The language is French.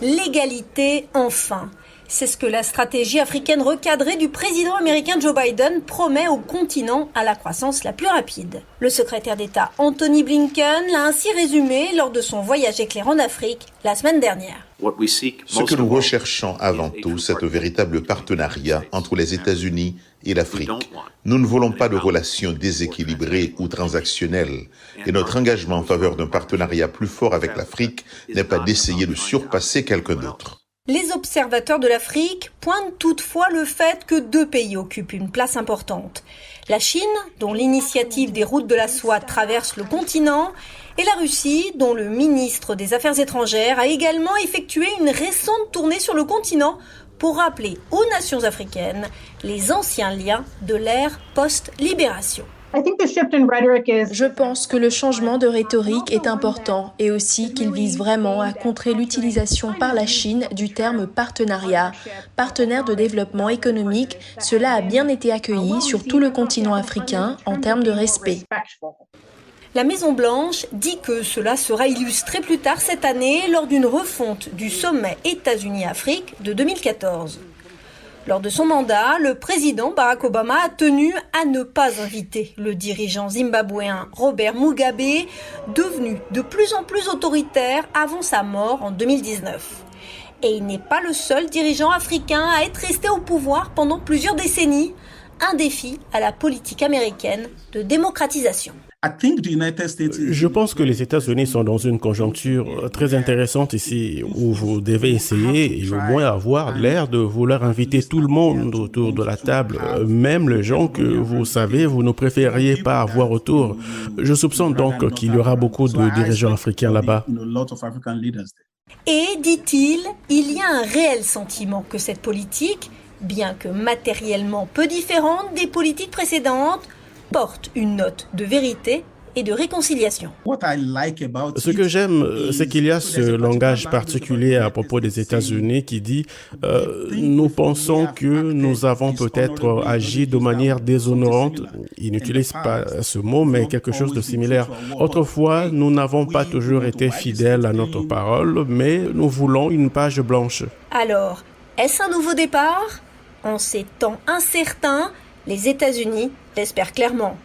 L'égalité, enfin. C'est ce que la stratégie africaine recadrée du président américain Joe Biden promet au continent à la croissance la plus rapide. Le secrétaire d'État Anthony Blinken l'a ainsi résumé lors de son voyage éclair en Afrique la semaine dernière. Ce que nous recherchons avant tout, c'est un véritable partenariat entre les États-Unis et l'Afrique. Nous ne voulons pas de relations déséquilibrées ou transactionnelles. Et notre engagement en faveur d'un partenariat plus fort avec l'Afrique n'est pas d'essayer de surpasser quelqu'un d'autre. Les observateurs de l'Afrique pointent toutefois le fait que deux pays occupent une place importante. La Chine, dont l'initiative des routes de la soie traverse le continent, et la Russie, dont le ministre des Affaires étrangères a également effectué une récente tournée sur le continent pour rappeler aux nations africaines les anciens liens de l'ère post-libération. Je pense que le changement de rhétorique est important et aussi qu'il vise vraiment à contrer l'utilisation par la Chine du terme partenariat. Partenaire de développement économique, cela a bien été accueilli sur tout le continent africain en termes de respect. La Maison-Blanche dit que cela sera illustré plus tard cette année lors d'une refonte du sommet États-Unis-Afrique de 2014. Lors de son mandat, le président Barack Obama a tenu à ne pas inviter le dirigeant zimbabwéen Robert Mugabe, devenu de plus en plus autoritaire avant sa mort en 2019. Et il n'est pas le seul dirigeant africain à être resté au pouvoir pendant plusieurs décennies, un défi à la politique américaine de démocratisation. Je pense que les États-Unis sont dans une conjoncture très intéressante ici, où vous devez essayer et au moins avoir l'air de vouloir inviter tout le monde autour de la table, même les gens que vous savez, vous ne préfériez pas avoir autour. Je soupçonne donc qu'il y aura beaucoup de dirigeants africains là-bas. Et, dit-il, il y a un réel sentiment que cette politique, bien que matériellement peu différente des politiques précédentes, porte une note de vérité et de réconciliation. Ce que j'aime, c'est qu'il y a ce langage particulier à propos des États-Unis qui dit nous pensons que nous avons peut-être agi de manière déshonorante. Ils n'utilisent pas ce mot, mais quelque chose de similaire. Autrefois, nous n'avons pas toujours été fidèles à notre parole, mais nous voulons une page blanche. Alors, est-ce un nouveau départ ? En ces temps incertains, les États-Unis l'espèrent clairement.